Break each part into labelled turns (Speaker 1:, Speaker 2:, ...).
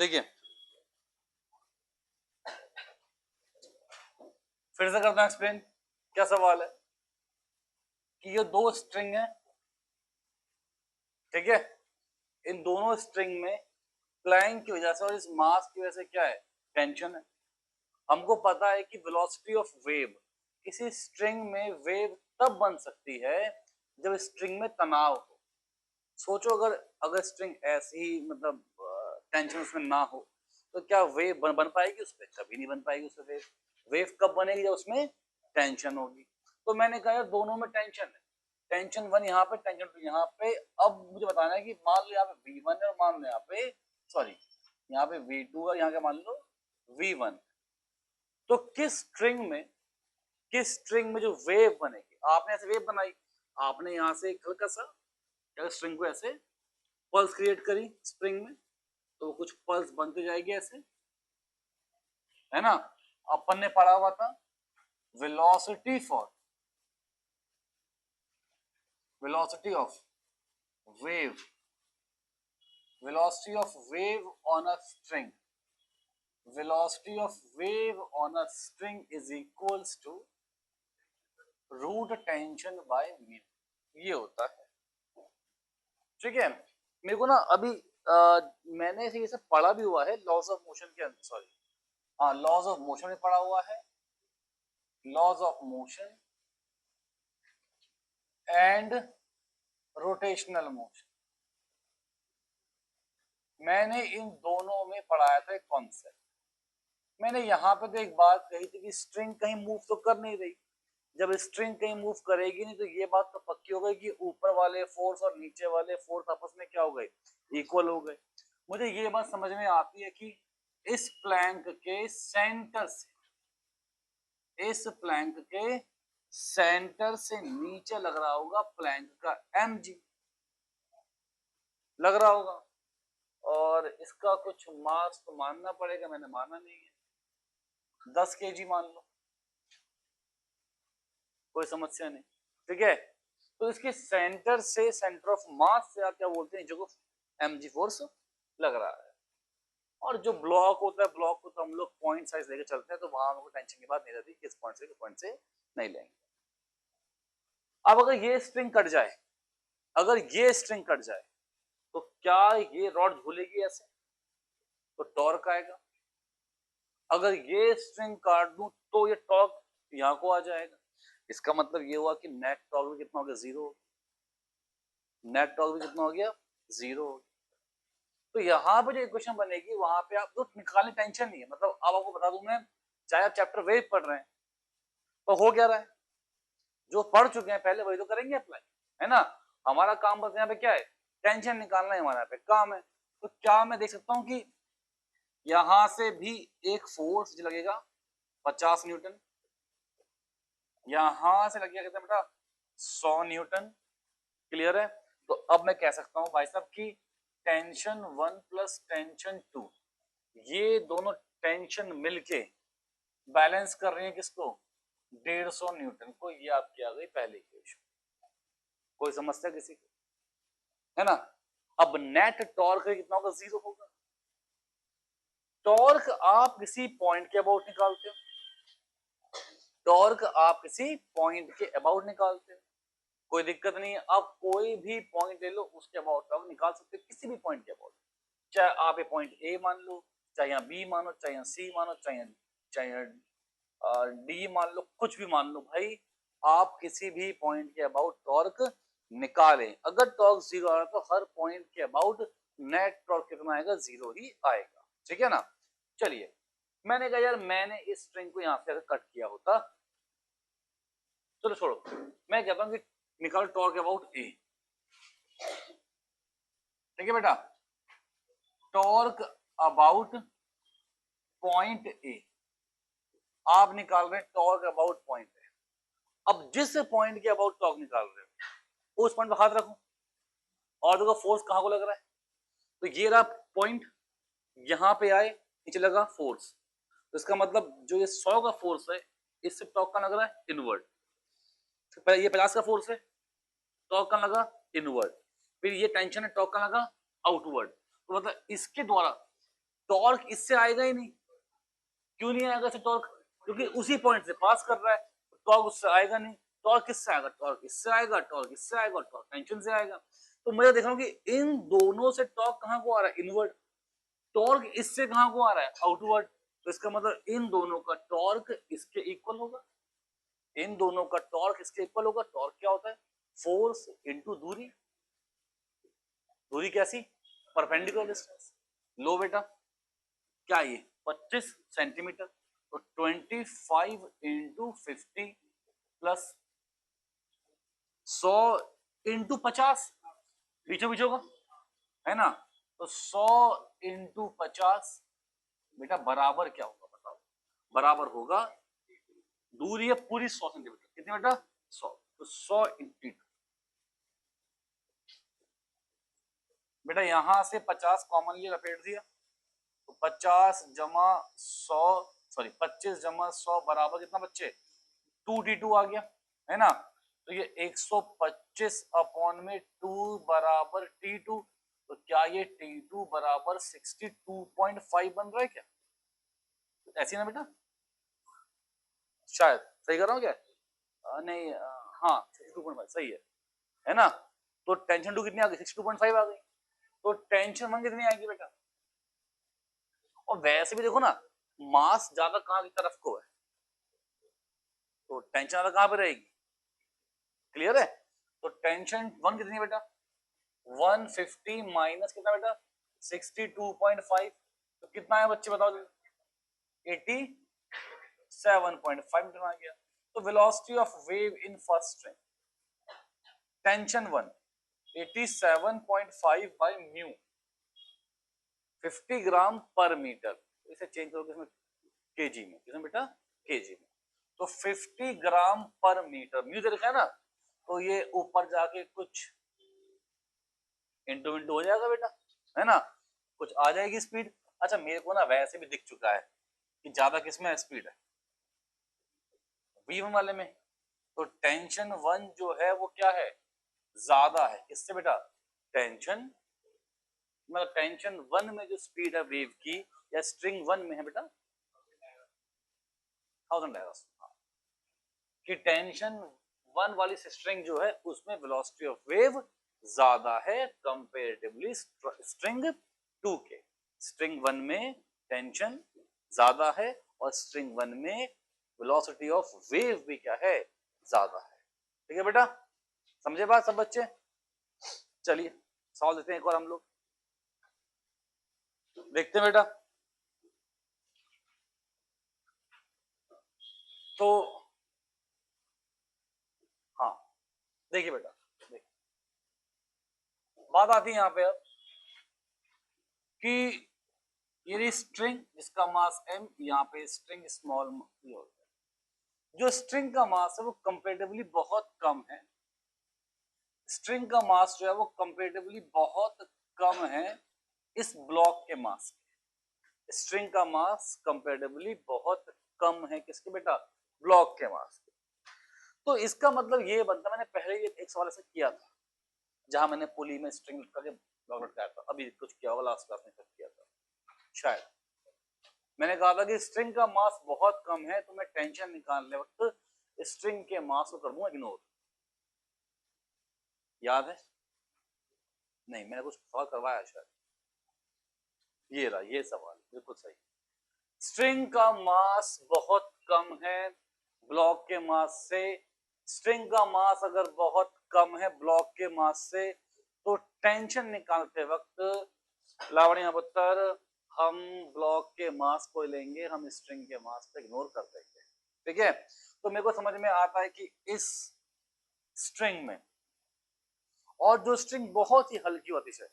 Speaker 1: देखिए फिर से करता हूं एक्सप्लेन। क्या सवाल है कि ये दो स्ट्रिंग है, ठीक है, इन दोनों स्ट्रिंग में फ्लाइंग की वजह से और इस मास की वजह से क्या है, टेंशन है। हमको पता है कि वेलोसिटी ऑफ वेव, किसी स्ट्रिंग में वेव तब बन सकती है जब स्ट्रिंग में तनाव हो। सोचो अगर अगर स्ट्रिंग ऐसी ही मतलब टेंशन उसमें ना हो तो क्या वेव बन पाएगी उस पर? कभी नहीं बन पाएगी उस पर वेव। वेव कब बनेगी? जब उसमें टेंशन होगी। तो मैंने कहा यार दोनों में टेंशन है, टेंशन वन यहाँ पे, टेंशन टू यहाँ पे। अब मुझे बताना है कि मान लो यहाँ पे V1 है और मान लो यहाँ पे सॉरी यहाँ पे V2 है, यहाँ का मान लो V1। तो किस स्ट्रिंग में जो वेव बनेगी, आपने ऐसे वेव बनाई, आपने यहाँ से एक हल्का सा स्ट्रिंग को ऐसे पल्स क्रिएट करी स्प्रिंग में, तो कुछ पल्स बनते जाएगी ऐसे, है ना। अपन ने पढ़ा हुआ था velocity of wave, velocity of wave on a string, velocity of wave on a string is equals to root tension by mu, ये होता है, ठीक है। मेरे को ना अभी मैंने ये सब पढ़ा भी हुआ है लॉज ऑफ मोशन के अंदर, सॉरी हाँ लॉज ऑफ मोशन में पढ़ा हुआ है, laws of motion and rotational motion. मैंने इन दोनों में पढ़ाया था एक कॉन्सेप्ट। मैंने यहाँ पे तो एक बात कही थी कि स्ट्रिंग कहीं मूव तो कर नहीं रही। जब स्ट्रिंग कहीं मूव करेगी नहीं तो ये बात तो पक्की हो गई कि ऊपर वाले फोर्स और नीचे वाले फोर्स आपस में क्या हो गए, इक्वल हो गए। मुझे ये बात समझ में आती है कि इस प्लैंक के सेंटर से नीचे लग रहा होगा प्लैंक का mg लग रहा होगा, और इसका कुछ मास तो मानना पड़ेगा, मैंने माना नहीं है, 10 kg मान लो, कोई समस्या नहीं, ठीक है। तो इसके सेंटर ऑफ मास से आप क्या बोलते हैं, जो mg फोर्स लग रहा है। और जो ब्लॉक होता है, ब्लॉक को तो हम लोग पॉइंट साइज लेके चलते हैं, तो वहां हमको टेंशन की बात नहीं रहती किस पॉइंट से किस पॉइंट से नहीं लेंगे। अब अगर ये स्ट्रिंग कट जाए, तो क्या ये रॉड झूलेगी ऐसे? तो टॉर्क आएगा। अगर ये स्ट्रिंग काट दूं तो ये टॉर्क यहाँ को आ जाएगा। इसका मतलब ये हुआ कि नेट टॉर्क भी कितना हो गया, जीरो। नेट टॉर्क भी कितना हो गया, जीरो। तो यहाँ पे जो इक्वेशन बनेगी वहां पे आप तो निकालने टेंशन नहीं है। मतलब अब आपको बता दूं मैं, चाहे आप चैप्टर वेव पढ़ रहे हैं तो हो क्या रहा है, जो पढ़ चुके हैं पहले वही तो करेंगे अप्लाई, है ना। हमारा काम बस यहाँ पे क्या है, टेंशन निकालना है, हमारा पे काम है। तो क्या मैं देख सकता हूँ कि यहां से भी एक फोर्स लगेगा 50 न्यूटन, यहां से लगेगा कितना बेटा, 100 न्यूटन। क्लियर है। तो अब मैं कह सकता हूं भाई साहब की टेंशन 1 प्लस टेंशन 2, ये दोनों टेंशन मिलके बैलेंस कर रही है किसको, 150 न्यूटन को। ये आपकी आ गई पहली इक्वेशन। कोई समस्या किसी को, है ना। अब नेट टॉर्क कितना होगा, जीरो होगा। टॉर्क आप किसी पॉइंट के अबाउट निकालते हो, टॉर्क आप किसी पॉइंट के अबाउट निकालते हो, कोई दिक्कत नहीं है। आप कोई भी पॉइंट ले लो, उसके अबाउट टॉर्क निकाल सकते हो, किसी भी पॉइंट के अबाउट। चाहे आप ये पॉइंट ए मान लो, चाहे यहाँ बी मानो, चाहे यहाँ सी मानो, चाहे डी मान लो, कुछ भी मान लो भाई, आप किसी भी पॉइंट के अबाउट टॉर्क निकालें। अगर टॉर्क जीरो आ रहा है तो हर पॉइंट के अबाउट नेट टॉर्क कितना आएगा, जीरो ही आएगा, ठीक है ना। चलिए, मैंने कहा यार मैंने इस स्ट्रिंग को यहाँ से अगर कट किया होता, चलो छोड़ो, मैं कहता हूँ कि निकाल टॉर्क अबाउट ए, ठीक है बेटा। टॉर्क अबाउट पॉइंट ए, आप निकाल रहे हैं टॉर्क अबाउट पॉइंट ए। अब जिस पॉइंट के अबाउट टॉर्क निकाल रहे हो उस पॉइंट पर हाथ रखो और देखो फोर्स कहां को लग रहा है। तो ये रहा पॉइंट, यहां पे आए, नीचे लगा फोर्स, तो इसका मतलब जो ये 100 का फोर्स है, इससे टॉर्क का लग रहा है इनवर्ड। ये 50 का फोर्स है, टॉर्क का लगा इनवर्ड। फिर ये टेंशन है, टॉर्क का लगा आउटवर्ड। तो मतलब इसके द्वारा टॉर्क इससे आएगा ही नहीं। क्यों नहीं आएगा इससे टॉर्क? क्योंकि उसी पॉइंट से पास कर रहा है, टॉर्क उससे आएगा नहीं। टॉर्क किससे आएगा? टॉर्क इससे आएगा, टॉर्क इससे आएगा, टॉर्क टेंशन से आएगा। तो मैं देख रहा हूं कि इन दोनों से टॉर्क कहां को आ रहा है? इनवर्ड। टॉर्क इससे कहां को आ रहा है? आउटवर्ड। तो इसका मतलब इन दोनों का टॉर्क इसके इक्वल होगा। इन दोनों का टॉर्क इसके इक्वल होगा। टॉर्क क्या होता है? फोर्स इनटू दूरी। दूरी कैसी? Perpendicular distance. लो बेटा, क्या ये 25 सेंटीमीटर, तो 25 इंटू 50 प्लस 100 इंटू 50, बीचों बीचों का है ना। तो 100 इंटू 50 बेटा बराबर क्या होगा बताओ? बराबर होगा, दूरी है पूरी 100 सेंटीमीटर, कितनी बेटा? 100। तो 100 इंटू, बेटा यहां से 50 कॉमनली लपेट दिया, तो 50 जमा 100, सॉरी 25 जमा 100 बराबर कितना बच्चे? 2t2 आ गया, है ना। तो ये 125 अपॉन में 2 बराबर t2, तो क्या ये t2 बराबर 62.5 बन रहा है क्या? ऐसी ना बेटा, शायद सही कर रहा हूँ क्या? नहीं, हाँ 62.5 सही है ना। तो टेंशन 2 कितनी आ गई? 62.5 आ गई। तो टेंशन 1 कितनी आएगी बेटा? और वैसे भी देखो ना, मास ज्यादा कहां की तरफ को है, तो टेंशन ज्यादा कहां पे रहेगी? क्लियर है? तो टेंशन 1 कितनी है बेटा? 150 माइनस कितना बेटा? 62.5, तो कितना है बच्चे बताओ? 87.5 न्यूटन आ गया। तो velocity of wave in first string, tension 1 87.5 by mu, 50 ग्राम पर मीटर। इसे चेंज करो किसमें? केजी में। किसमें बेटा? केजी में। तो 50 ग्राम पर मीटर, म्यू दे रखा है ना, तो ये ऊपर जाके कुछ इंटू इंटू हो जाएगा बेटा, है ना, कुछ आ जाएगी स्पीड। अच्छा मेरे को ना वैसे भी दिख चुका है कि ज्यादा किसमें स्पीड है? V1 वाले में। तो टेंशन 1 जो है वो क्या है? ज्यादा है किससे बेटा? टेंशन, मतलब टेंशन 1 में जो स्पीड है वेव की, या स्ट्रिंग 1 में है बेटा 1000 डायरेक्ट, कि टेंशन 1 वाली स्ट्रिंग जो है उसमें वेलोसिटी ऑफ वेव ज्यादा है कंपैरेटिवली स्ट्रिंग 2 के। स्ट्रिंग 1 में टेंशन ज्यादा है और स्ट्रिंग 1 में वेलोसिटी ऑफ वेव भी क्या है? ज्यादा है। ठीक है बेटा, समझे बात सब बच्चे? चलिए सवाल देते हैं एक और हम लोग, देखते हैं बेटा। तो हाँ देखिए बेटा, देखिए बात आती है यहाँ पे अब कि ये स्ट्रिंग जिसका मास m, यहाँ पे स्ट्रिंग स्मॉल, जो स्ट्रिंग का मास है वो कंपैरेटिवली बहुत कम है। स्ट्रिंग का मास जो है वो कंपैरेटिवली बहुत कम है इस ब्लॉक के मास के। स्ट्रिंग का मास कंपैरेटिवली बहुत कम है किसके बेटा? ब्लॉक के मास के। तो इसका मतलब ये बनता, मैंने पहले एक सवाल ऐसा किया था जहां मैंने पुली में स्ट्रिंग करके ब्लॉक लटकाया था, अभी कुछ किया होगा लास्ट क्लास में किया था शायद। मैंने कहा था कि स्ट्रिंग का मास बहुत कम है तो मैं टेंशन निकालने वक्त स्ट्रिंग के मास को कर दूंगा इग्नोर। याद है? नहीं, मैंने कुछ सवाल करवाया शायद, ये रहा ये सवाल, बिल्कुल सही। स्ट्रिंग का मास बहुत कम है ब्लॉक के मास से। स्ट्रिंग का मास अगर बहुत कम है ब्लॉक के मास से, तो टेंशन निकालते वक्त लावण्य पुत्र हम ब्लॉक के मास को लेंगे, हम स्ट्रिंग के मास को इग्नोर कर देंगे। ठीक है? तो मेरे को समझ में आता है कि इस स्ट्रिंग में, और जो स्ट्रिंग बहुत ही हल्की होती है,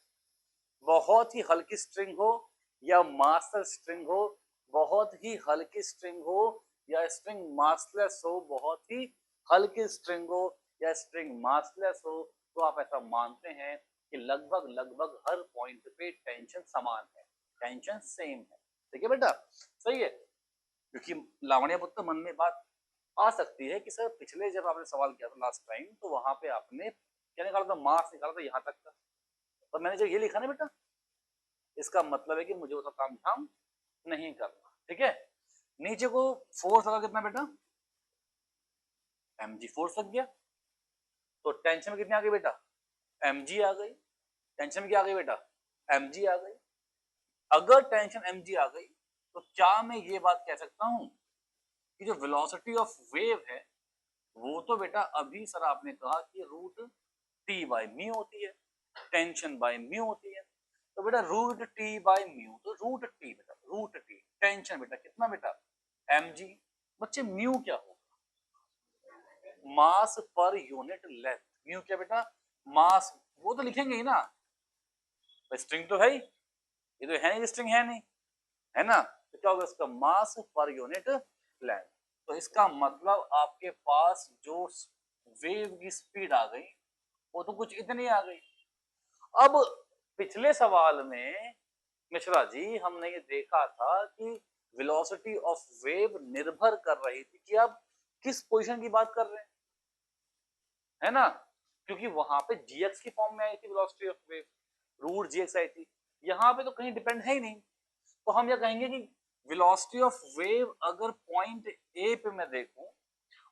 Speaker 1: बहुत ही हल्की स्ट्रिंग हो या मास्टर स्ट्रिंग हो, बहुत ही हल्की स्ट्रिंग हो या स्ट्रिंग मासलेस हो, बहुत ही हल्की स्ट्रिंग हो या स्ट्रिंग मासलेस हो, तो आप ऐसा मानते हैं कि लगभग लगभग हर पॉइंट पे टेंशन समान है, टेंशन सेम है। ठीक है बेटा, सही है। क्योंकि लावण्य पुत्र मन में बात आ सकती है कि सर पिछले जब आपने सवाल किया था लास्ट टाइम, तो वहां पे आपने क्या निकाला था? मास निकाला था यहाँ तक का। और मैंने जो ये लिखा ना बेटा, इसका मतलब है कि मुझे उसका काम धाम नहीं करना। ठीक है, नीचे को फोर्स लगा कितना बेटा, mg फोर्स लग गया, तो टेंशन में कितनी आ गई बेटा, mg आ गई। टेंशन में क्या आ गई बेटा, mg आ गई। अगर टेंशन mg आ गई तो क्या मैं ये बात कह सकता हूं कि जो वेलोसिटी ऑफ वेव है वो तो बेटा अभी सर आपने कहा कि रूट टी बाई म्यू होती है, टेंशन बाई म्यू होती है, तो बेटा रूट टी बाई म्यू, तो रूट टी बेटा, रूट टी टेंशन बेटा कितना बेटा mg। बच्चे म्यू क्या होगा, मास पर यूनिट लेंथ। म्यू क्या बेटा, मास, वो तो लिखेंगे ही ना, स्ट्रिंग तो है ही, ये तो है नहीं, स्ट्रिंग है नहीं, है ना, तो क्या होगा इसका मास पर यूनिट लेंथ। तो इसका मतलब आपके पास जो वेव की स्पीड आ गई वो तो कुछ इतनी आ गई। अब पिछले सवाल में मिश्रा जी हमने ये देखा था कि वेलोसिटी ऑफ वेव निर्भर कर रही थी कि आप किस पोजीशन की बात कर रहे हैं, है ना, क्योंकि वहां पे जीएक्स की फॉर्म में आई थी velocity of wave, root GX आई थी, यहाँ पे तो कहीं डिपेंड है ही नहीं। तो हम ये कहेंगे कि वेलोसिटी ऑफ वेव अगर पॉइंट ए पे मैं देखूं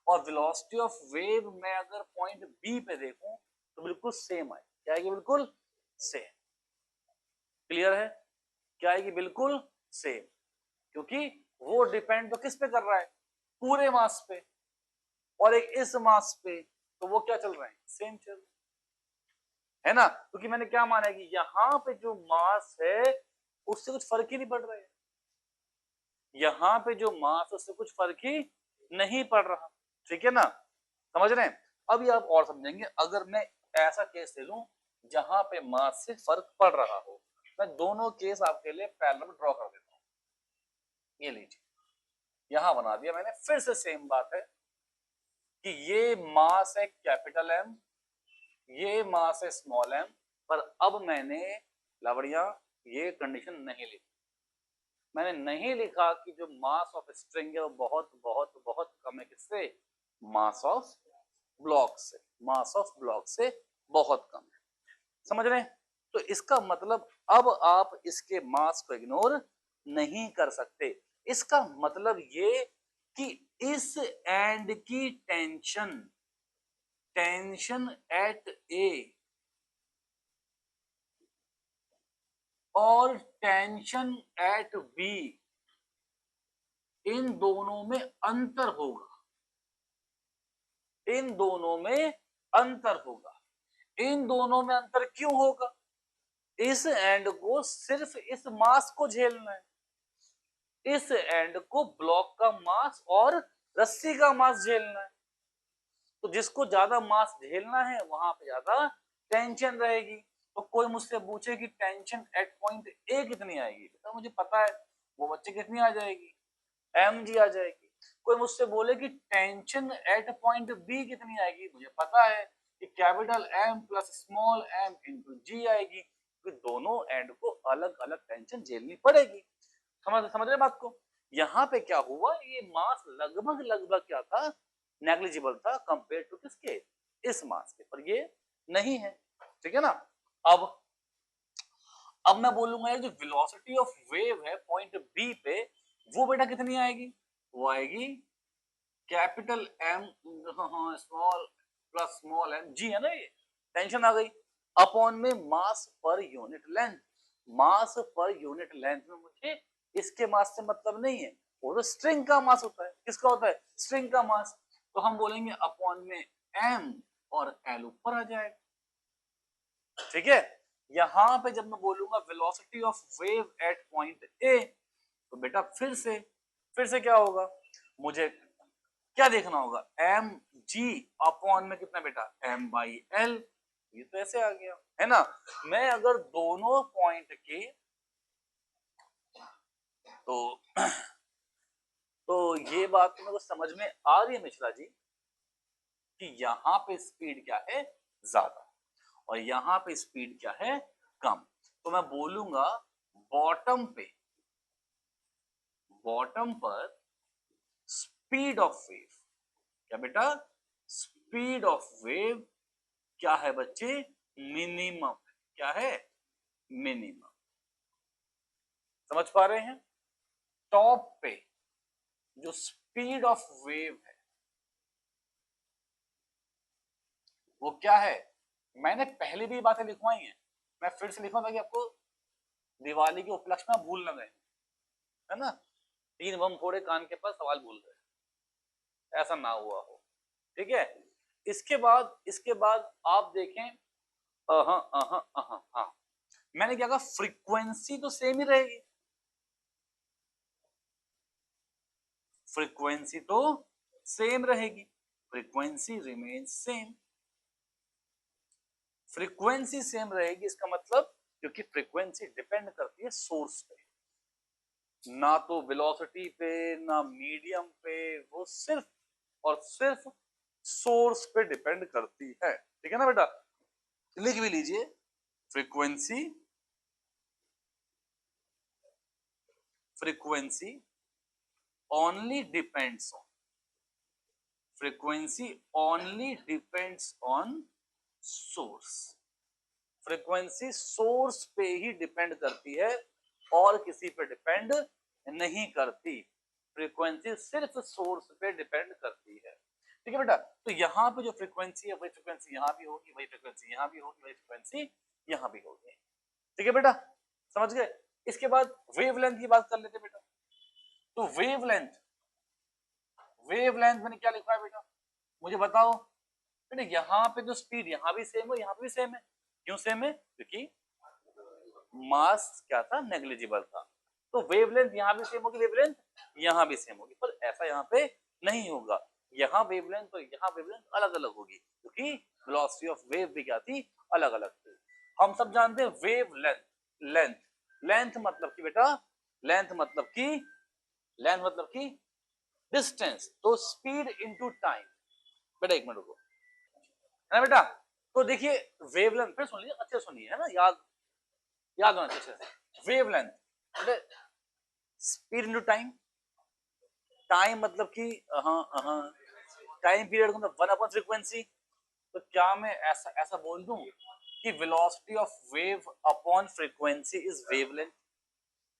Speaker 1: और वेलोसिटी ऑफ वेव मैं अगर पॉइंट बी पे देखूं तो बिल्कुल सेम आए, क्या आएगी, बिल्कुल सेम। क्लियर है, क्या आएगी, बिल्कुल सेम, क्योंकि वो डिपेंड तो किस पे कर रहा है, पूरे मास पे, और एक इस मास पे, तो वो क्या चल रहे हैं, सेम चल रहे हैं, है ना, क्योंकि मैंने क्या माना है कि यहाँ पे जो मास है उससे कुछ फर्क ही नहीं पड़ रहा है, यहाँ पे जो मास उससे कुछ फर्क ही नहीं पड़ रहा। ठीक है ना, समझ रहे हैं। अभी आप और समझेंगे, अगर मैं ऐसा केस ले लूं जहां पे मास से फर्क पड़ रहा हो, मैं दोनों केस आपके लिए पैरेलल ड्रॉ कर देता हूं। ये लीजिए, यहां बना दिया मैंने, फिर से सेम बात है कि ये मास है कैपिटल एम, ये मास है स्मॉल एम, पर अब मैंने लवड़िया ये कंडीशन नहीं लिखी, मैंने नहीं लिखा कि जो मास ऑफ स्ट्रिंग है वो बहुत बहुत बहुत कम है, किससे, मास ऑफ ब्लॉक से, मास ऑफ ब्लॉक से बहुत कम है, समझ रहे हैं। तो इसका मतलब अब आप इसके मास को इग्नोर नहीं कर सकते, इसका मतलब ये कि इस एंड की टेंशन, टेंशन एट ए और टेंशन एट बी, इन दोनों में अंतर होगा, इन दोनों में अंतर होगा। इन दोनों में अंतर क्यों होगा, इस एंड को सिर्फ इस मास को झेलना है, इस एंड को ब्लॉक का मास और रस्सी का मास झेलना है, तो जिसको ज्यादा मास झेलना है वहां पे ज्यादा टेंशन रहेगी। तो कोई मुझसे पूछे कि टेंशन एट पॉइंट ए कितनी आएगी, तो मुझे पता है वो बच्चे कितनी आ जाएगी, mg आ जाएगी। कोई मुझसे बोले कि टेंशन एट पॉइंट बी कितनी आएगी, मुझे पता है कि capital M plus small m into G आएगी, तो दोनों एंड को अलग अलग टेंशन झेलनी पड़ेगी। समझ रहे बात को। यहाँ पे क्या हुआ, ये मास लगभग लगभग क्या था, नेग्लिजिबल था कंपेयर टू किसके, इस मास के, पर ये नहीं है। ठीक है ना। अब मैं बोलूंगा जो वेलोसिटी ऑफ वेव है पॉइंट बी पे, वो बेटा कितनी आएगी, वो आएगी capital M small plus small M G, है ना, ये टेंशन आ गई, अपॉन में मास पर यूनिट लेंथ। मास पर यूनिट लेंथ में मुझे इसके मास से मतलब नहीं है, वो तो स्ट्रिंग का मास होता है, किसका होता है, स्ट्रिंग का मास, तो हम बोलेंगे अपॉन में एम और एल ऊपर आ जाएगा। ठीक है, यहां पे जब मैं बोलूंगा velocity of wave at point ए, तो बेटा फिर से क्या होगा, मुझे क्या देखना होगा, एम जी अपॉन में कितना बेटा, एम बाई एल, ये तो ऐसे आ गया, है ना। मैं अगर दोनों पॉइंट के तो तो ये बात तो मेरे को समझ में आ रही है मिश्रा जी कि यहाँ पे स्पीड क्या है, ज्यादा, और यहाँ पे स्पीड क्या है, कम। तो मैं बोलूंगा बॉटम पर स्पीड ऑफ वेव, क्या बेटा, स्पीड ऑफ वेव क्या है बच्चे, मिनिमम, क्या है, मिनिमम। समझ पा रहे हैं? टॉप पे जो स्पीड ऑफ वेव है वो क्या है? मैंने पहले भी बातें लिखवाई हैं, मैं फिर से लिखूं ताकि आपको दिवाली के उपलक्ष्य में भूल न गए, है ना? 3 बम फोड़े कान के पास, सवाल भूल गए, ऐसा ना हुआ हो। ठीक है, इसके बाद आप देखें, हाँ, मैंने क्या कहा, फ्रीक्वेंसी तो सेम ही रहेगी, फ्रीक्वेंसी तो सेम रहेगी, frequency remain same, frequency same रहेगी। इसका मतलब क्योंकि फ्रीक्वेंसी डिपेंड करती है सोर्स पे, ना तो वेलोसिटी पे ना मीडियम पे, वो सिर्फ और सिर्फ सोर्स पे डिपेंड करती है। ठीक है ना बेटा? लिख भी लीजिए, frequency frequency only depends on, frequency only depends on source, frequency source पे ही डिपेंड करती है और किसी पे डिपेंड नहीं करती, फ्रीक्वेंसी सिर्फ सोर्स पे डिपेंड करती है। ठीक है बेटा? तो यहाँ पे जो फ्रीक्वेंसी है वही फ्रीक्वेंसी यहाँ भी होगी, वही फ्रीक्वेंसी यहाँ भी होगी, वही फ्रीक्वेंसी यहाँ भी होगी। ठीक है बेटा? समझ गए? इसके बाद वेवलेंथ की बात कर लेते बेटा। तो वेवलेंथ मैंने क्या लिखा है बेटा, मुझे बताओ बेटा। यहाँ पे जो स्पीड यहाँ भी सेम है, यहाँ पे भी सेम है, क्यों सेम है? क्योंकि मास क्या था, नेग्लिजिबल था। तो वेवलेंथ यहाँ भी सेम होगी, वेवलेंथ यहाँ भी सेम होगी, पर ऐसा यहाँ पे नहीं होगा। यहाँ वेवलेंथ और यहाँ वेवलेंथ अलग अलग होगी, क्योंकि वेलोसिटी ऑफ वेव भी क्या थी, अलग अलग थी। हम सब जानते हैं वेव लेंथ, लेंथ मतलब कि बेटा, लेंथ मतलब कि लेंथ मतलब कि डिस्टेंस, तो स्पीड इनटू टाइम। बेटा एक मिनट रुको, है ना बेटा? तो देखिए वेवलेंथ, फिर सुन लीजिए, अच्छे सुनिए, है ना, याद याद होना अच्छे से। Wavelength speed into time, time मतलब कि टाइम पीरियड को मतलब 1 अपॉन फ्रीक्वेंसी। तो क्या मैं ऐसा ऐसा बोल दूं कि velocity of wave upon frequency is wavelength,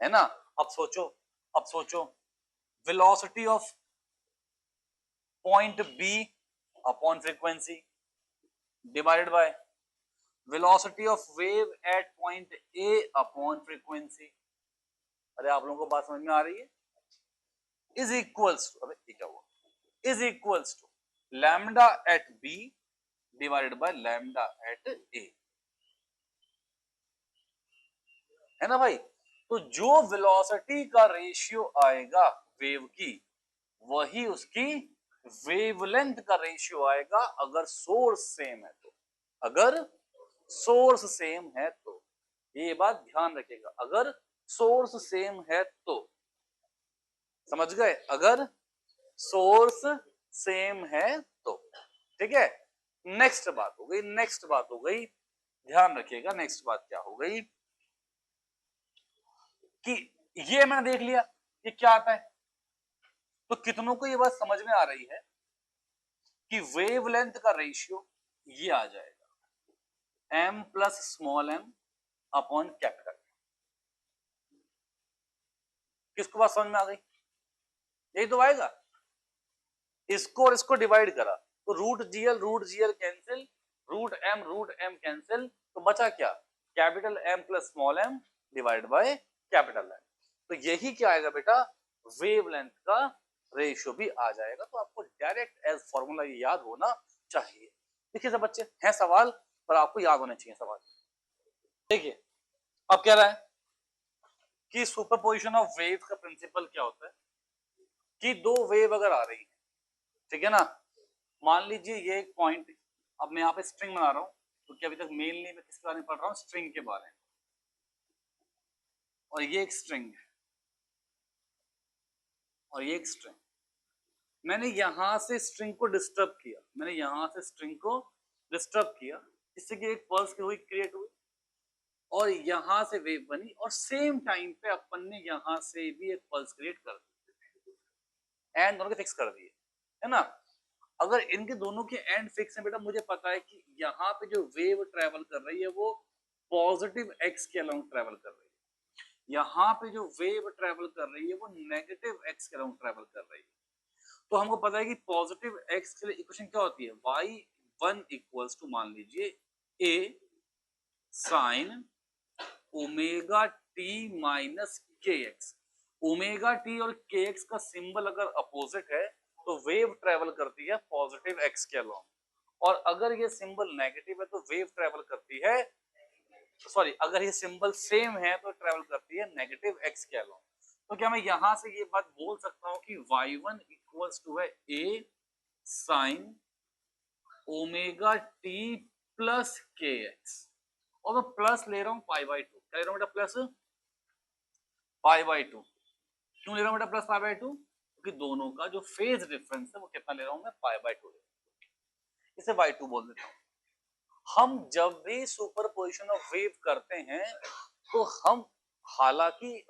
Speaker 1: है ना? अब सोचो velocity of point B upon frequency divided by velocity of wave at point A upon frequency. अरे आप लोगों को बात समझ में आ रही है? इज इक्वल्स टू, अबे ये क्या हुआ, is equals to lambda at B divided by lambda at A, है ना भाई? तो जो वेलोसिटी का रेशियो आएगा वेव की, वही उसकी वेवलेंथ का रेशियो आएगा, अगर सोर्स सेम है तो। अगर सोर्स सेम है तो, ये बात ध्यान रखिएगा, अगर सोर्स सेम है तो। समझ गए? अगर सोर्स सेम है तो। ठीक है, नेक्स्ट बात हो गई, नेक्स्ट बात हो गई, ध्यान रखिएगा, नेक्स्ट बात क्या हो गई कि ये मैंने देख लिया कि क्या आता है। तो कितनों को ये बात समझ में आ रही है कि वेवलेंथ का रेशियो ये आ जाएगा m plus small m upon capital. किसको बात समझ में आ गई? यही तो आएगा, इसको और इसको डिवाइड करा तो root GL cancel, root M cancel, तो बचा क्या, capital M plus small M divide by capital M. तो यही क्या आएगा बेटा, वेवलेंथ का रेशियो भी आ जाएगा। तो आपको डायरेक्ट एज फॉर्मूला ये याद होना चाहिए। देखिए सब बच्चे हैं सवाल, पर आपको याद होने चाहिए सवाल। देखिए अब कह रहा है कि सुपरपोजिशन ऑफ वेव का प्रिंसिपल क्या होता है कि दो वेव अगर आ रही है, ठीक है ना, मान लीजिए ये एक पॉइंट, अब मैं यहाँ पे स्ट्रिंग बना रहा हूँ, क्योंकि अभी तक मेनली मैं किसके बारे में पढ़ रहा हूँ, स्ट्रिंग के बारे में, और ये एक स्ट्रिंग है और ये एक स्ट्रिंग। मैंने यहां से स्ट्रिंग को डिस्टर्ब किया, मैंने यहां से स्ट्रिंग को डिस्टर्ब किया, जिससे कि एक पल्स हुई, क्रिएट हुई, और यहां से वेव बनी, और सेम टाइम पे अपन ने यहां से भी एक पल्स क्रिएट कर दी, एंड दोनों के फिक्स कर दिए, है ना? अगर इनके दोनों के एंड फिक्स है बेटा, मुझे पता है कि यहाँ पे जो वेव ट्रेवल कर रही है वो पॉजिटिव एक्स के अलोंग ट्रेवल कर रही है, यहाँ पे जो वेव ट्रेवल कर रही है वो नेगेटिव एक्स के अराउंड ट्रेवल कर रही है। तो हमको पता है कि पॉजिटिव एक्स के लिए इक्वेशन क्या होती है, y1 इक्वल्स टू मान लीजिए a sign omega T minus के एक्स। ओमेगा टी और के एक्स का सिंबल अगर अपोजिट है तो वेव ट्रेवल करती है पॉजिटिव एक्स के अलोंग, और अगर ये सिंबल नेगेटिव है तो वेव ट्रेवल करती है, सॉरी, अगर ये सिंबल सेम है तो ट्रेवल करती है नेगेटिव एक्स के अलोंग। तो क्या मैं यहां से ये बात बोल सकता हूं कि y1 इक्वल्स टू है a sign omega t plus k x, और मैं प्लस ले रहा हूं पाई बाई टू। क्या ले रहा हूं बेटा, प्लस पाई बाई टू। क्यों ले रहा हूं बेटा प्लस पाई बाई टू, क्योंकि दोनों का जो फेज डिफरेंस है वो कितना ले रहा हूं मैं, पाई बाई टू। इसे बाई टू बोल देता हूं। हम जब भी सुपरपोजिशन ऑफ वेव करते हैं तो हम, हालांकि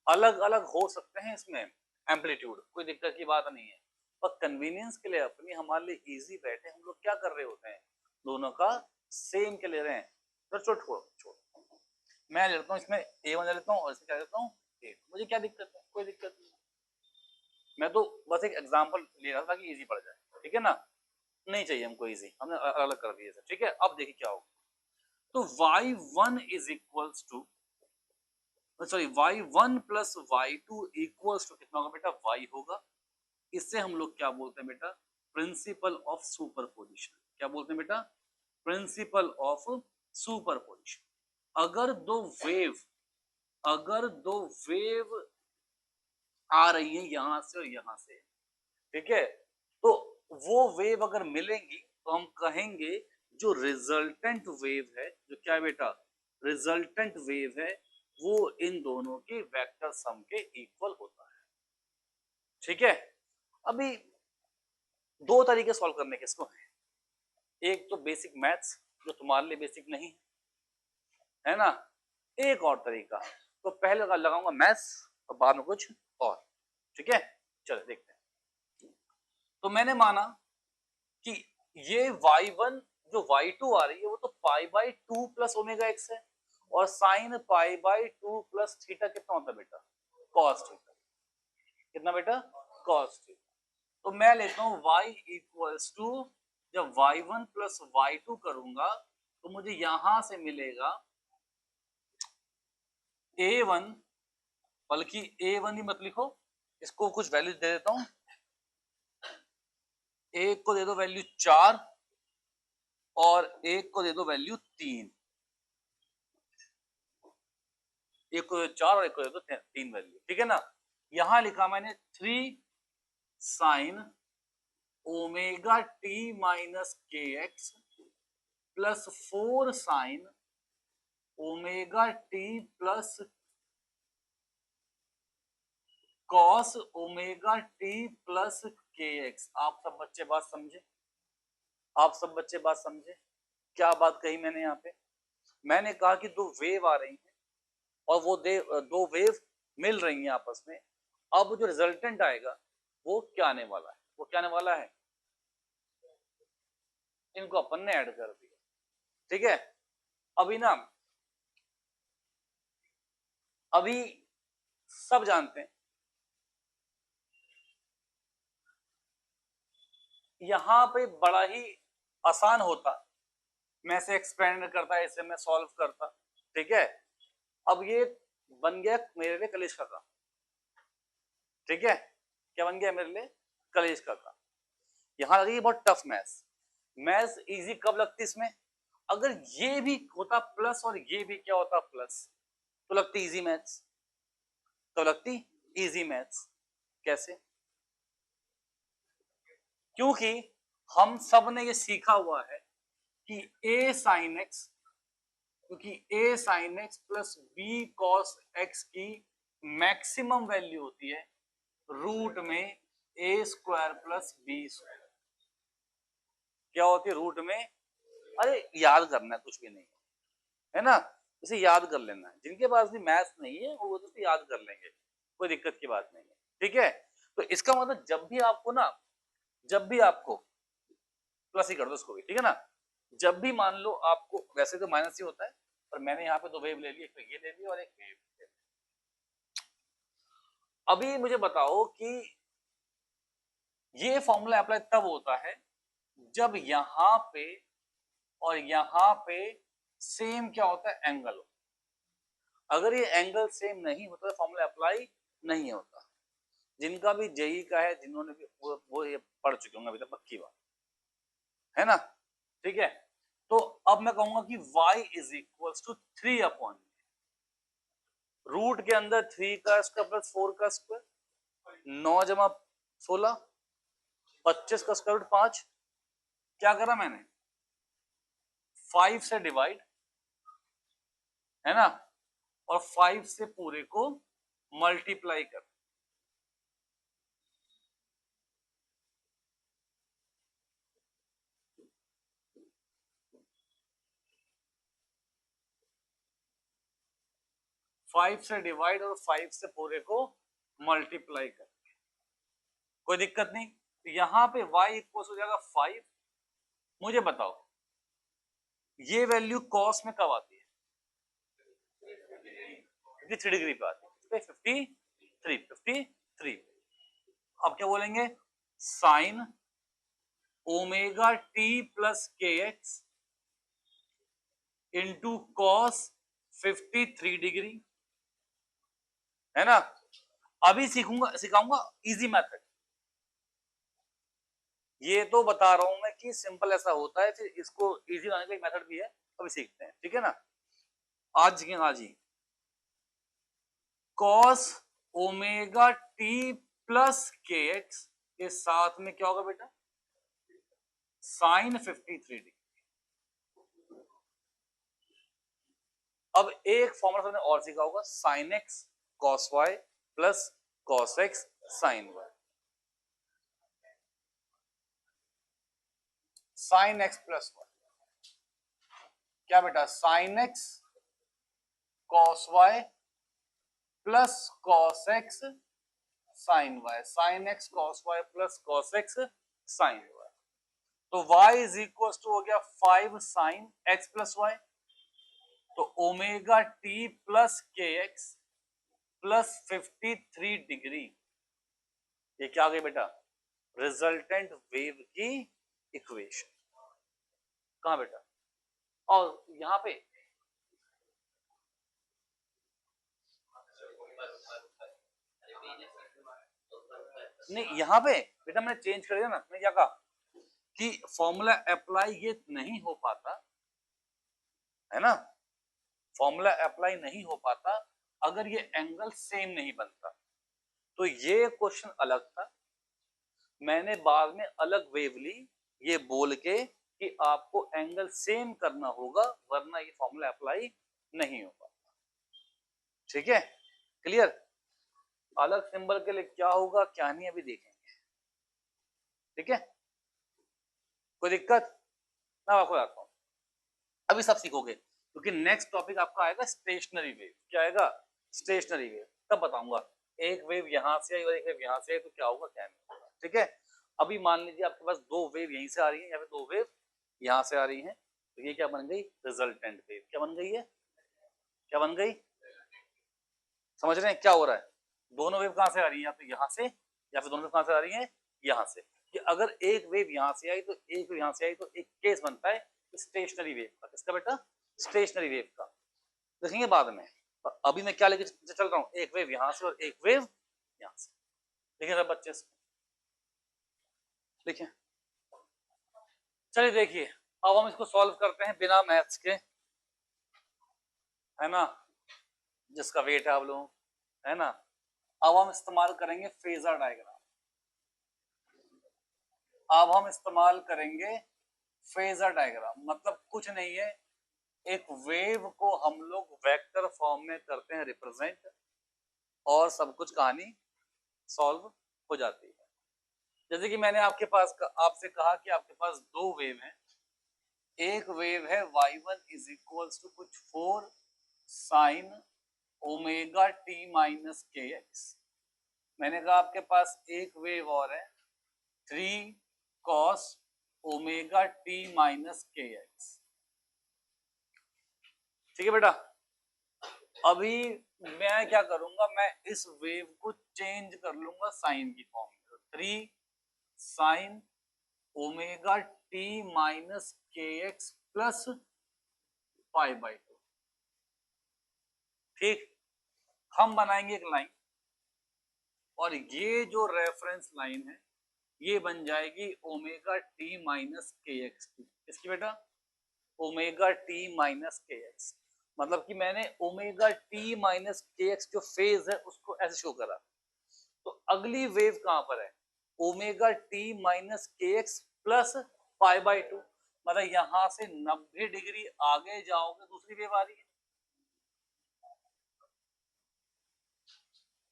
Speaker 1: अलग अलग हो सकते हैं इसमें एम्पलीट्यूड, कोई दिक्कत की बात नहीं है, पर कन्वीनियंस के लिए अपनी, हमारे लिए इजी बैठे, हम लोग क्या कर रहे होते हैं, दोनों का सेम के ले रहे हैं। तो छोड़ मैं लेता हूँ इसमें a1 ले लेता हूँ और इसमें क्या लेता हूँ a, मुझे क्या दिक्कत है, कोई दिक्कत नहीं। मैं तो बस एक एग्जांपल ले रहा था ताकि इजी पड़ जाए, ठीक है ना, नहीं चाहिए हमको इजी, हमने अलग अलग कर दिए, ठीक है। अब देखिए क्या होगा, तो y1 is equals to, sorry, y1 plus y2 equals to कितना होगा बेटा, y होगा। इससे हम लोग क्या बोलते हैं बेटा, प्रिंसिपल ऑफ सुपरपोजिशन। क्या बोलते हैं बेटा, प्रिंसिपल ऑफ सुपरपोजिशन। अगर दो वेव आ रही है यहां से और यहां से, ठीक है, तो वो वेव अगर मिलेंगी तो हम कहेंगे जो रिजल्टेंट वेव है, जो क्या है बेटा, रिजल्टेंट वेव है, वो इन दोनों के वेक्टर सम के इक्वल होता है, ठीक है। अभी दो तरीके सॉल्व करने के इसको हैं, एक तो बेसिक मैथ्स जो तुम्हारे लिए बेसिक नहीं है ना, एक और तरीका, तो पहले लगाऊंगा मैथ्स और बाद में कुछ और, ठीक है। चलो देखते हैं। तो मैंने माना कि ये y1 जो y2 आ रही है वो तो pi by two plus omega x है, और sine pi by two plus theta कितना होता है बेटा, कॉस थीटा। कितना बेटा, कॉस थीटा। तो मैं लेता हूं y इक्वल्स टू, जब y1 प्लस y2 करूंगा तो मुझे यहां से मिलेगा a1, बल्कि a1 ही मत लिखो, इसको कुछ वैल्यू दे देता हूं, एक को दे दो वैल्यू 4 और एक को दे दो वैल्यू 3, एक को 4 और एक को दे दो 3 वैल्यू, ठीक है ना। यहां लिखा मैंने 3 साइन ओमेगा टी माइनस के x plus 4 sine omega t plus cos omega t plus k x. आप सब बच्चे बात समझे, आप सब बच्चे बात समझे, क्या बात कही मैंने यहाँ पे, मैंने कहा कि दो वेव आ रही हैं और वो दो वेव मिल रही हैं आपस में, अब जो रिजल्टेंट आएगा वो क्या आने वाला है, वो क्या आने वाला है, इनको अपन ने ऐड कर दिया, ठीक है। अभी ना, अभी सब जानते हैं यहां पे बड़ा ही आसान होता, मैं से एक्सपेंड करता, इसे मैं सॉल्व करता, ठीक है। अब ये बन गया मेरे लिए कलेश का काम, ठीक है, क्या बन गया मेरे लिए, कलेश का काम। यहां लगी बहुत टफ मैथ्स, मैथ्स इजी कब लगती इसमें, अगर ये भी होता प्लस और ये भी क्या होता प्लस, तो लगती इजी मैथ्स, तो लगती इजी मैथ्स। कैसे, क्योंकि हम सब ने ये सीखा हुआ है कि a sin x, क्योंकि a sin x plus b cos x की मैक्सिमम वैल्यू होती है रूट में a square plus b square. क्या होती है रूट में, अरे याद करना है, कुछ भी नहीं है ना, इसे याद कर लेना है, जिनके पास भी मैथ्स नहीं है वो तो याद कर लेंगे, कोई दिक्कत की बात नहीं है, ठीक है। तो इसका मतलब जब भी आपको ना, जब भी आपको प्लस ही कर दो इसको भी, ठीक है ना, जब भी मान लो आपको, वैसे तो माइनस ही होता है, पर मैंने यहाँ पे दो वेव ले ली, एक ये ले ली और एक वेव ले ली, अभी मुझे बताओ कि ये फॉर्मूला अप्लाई तब होता है जब यहां पे और यहां पे सेम क्या होता है, एंगल हो। अगर ये एंगल सेम नहीं होता तो फॉर्मूला अप्लाई नहीं होता। जिनका भी जेई का है, जिन्होंने भी वो ये पढ़ चुके होंगे अभी तक, पक्की बात है ना। ठीक है, तो अब मैं कहूंगा कि y is equal to 3 upon root के अंदर 3 का स्क्वायर प्लस 4 का स्क्वायर, 9 जमा 16, 25 का स्क्वायर रूट 5। क्या करा मैंने, 5 से डिवाइड, है ना, और 5 से पूरे को मल्टीप्लाई कर। फाइव से डिवाइड और 5 से पूरे को मल्टीप्लाई कर, कोई दिक्कत नहीं। तो यहां पे y इक्वल हो जाएगा 5। मुझे बताओ ये वैल्यू कॉस में कब आती है, 53 डिग्री पे आती है, 53। अब क्या बोलेंगे, sign omega t plus k x into cos 53 degree, है ना। अभी सिखाऊंगा इजी मेथड। ये तो बता रहा हूं मैं कि सिंपल ऐसा होता है, फिर इसको इजी बनाने का एक मेथड भी है, अभी सीखते हैं, ठीक है ना। आज ही cos omega t plus k x के साथ में क्या होगा बेटा, साइन 53 डिग्री। अब एक फॉर्मूला हमने और सीखा होगा, sine x cos y plus cos x sine y. Sine x plus y क्या बेटा, sine x cos y plus cos x sine y, sine x cos y plus cos x sine y. तो y is equal to हो गया 5 sine x plus y, तो omega t plus k x plus 53 degree. ये क्या आ गई बेटा, resultant wave की इक्वेशन। कहां बेटा, और यहां पे नहीं, यहां पे बेटा मैंने चेंज कर दिया ना। मैं क्या कहा कि फॉर्मूला अप्लाई ये नहीं हो पाता, है ना, फॉर्मूला अप्लाई नहीं हो पाता अगर ये एंगल सेम नहीं बनता। तो ये क्वेश्चन अलग था, मैंने बाद में अलग वेव ली ये बोल के कि आपको एंगल सेम करना होगा वरना ये फॉर्मूला अप्लाई नहीं हो पाता। ठीक है, क्लियर। अलग सिंबल के लिए क्या होगा क्या नहीं अभी देखेंगे, ठीक है, कोई दिक्कत मैं आपको बताता हूं, अभी सब सीखोगे क्योंकि नेक्स्ट टॉपिक आपका आएगा स्टेशनरी वेव। क्या आएगा, स्टेशनरी वेव, तब बताऊंगा। एक वेव यहां से आई और एक वेव यहां से आई तो क्या होगा क्या नहीं होगा, ठीक है। अभी मान लीजिए आपके पास दो वेव यहीं से आ रही है या फिर दो वेव यहां से आ रही है, तो ये क्या बन गई, रिजल्टेंट वेव। क्या बन गई है, क्या बन गई, समझ रहे हैं क्या हो रहा है। दोनों वेव कहां से आ रही है, या तो यहां से या फिर दोनों वेव कहां से आ रही है, यहाँ से। कि अगर एक वेव यहाँ से आई तो एक वेव यहाँ से आई तो एक केस बनता है स्टेशनरी वेव का। किसका बेटा, स्टेशनरी वेव का, देखेंगे बाद में। और अभी मैं क्या लेके चल रहा हूँ, एक वेव यहाँ से और एक वेव यहाँ से। देखिए सब बच्चे देखिए, चलिए देखिए अब हम इसको सॉल्व करते हैं बिना मैथ्स के, है ना, जिसका वेट है आप लोगों, है ना। अब हम इस्तेमाल करेंगे फेजर डायग्राम, अब हम इस्तेमाल करेंगे फेजर डायग्राम। मतलब कुछ नहीं है, एक वेव को हम लोग वेक्टर फॉर्म में करते हैं रिप्रेजेंट, और सब कुछ कहानी सॉल्व हो जाती है। जैसे कि मैंने आपके पास आपसे कहा कि आपके पास दो वेव हैं। एक वेव है y1 इज इक्वल्स टू कुछ 4 साइन ओमेगा टी माइनस के एक्स। मैंने कहा आपके पास एक वेव और है 3 कॉस ओमेगा टी माइनस के एक्स। ठीक है बेटा, अभी मैं क्या करूंगा, मैं इस वेव को चेंज कर लूंगा साइन की फॉर्म में। 3 साइन ओमेगा टी माइनस के एक्स प्लस पाई बाई 2। ठीक, हम बनाएंगे एक लाइन और ये जो रेफरेंस लाइन है ये बन जाएगी ओमेगा टी माइनस के एक्स की। इसकी बेटा ओमेगा टी माइनस के एक्स, मतलब कि मैंने ओमेगा टी माइनस के एक्स जो फेज है उसको ऐसे शो करा। तो अगली वेव कहां पर है, ओमेगा टी माइनस के एक्स प्लस पाई बाई 2, मतलब यहां से 90 डिग्री आगे जाओगे दूसरी वेव आ रही है।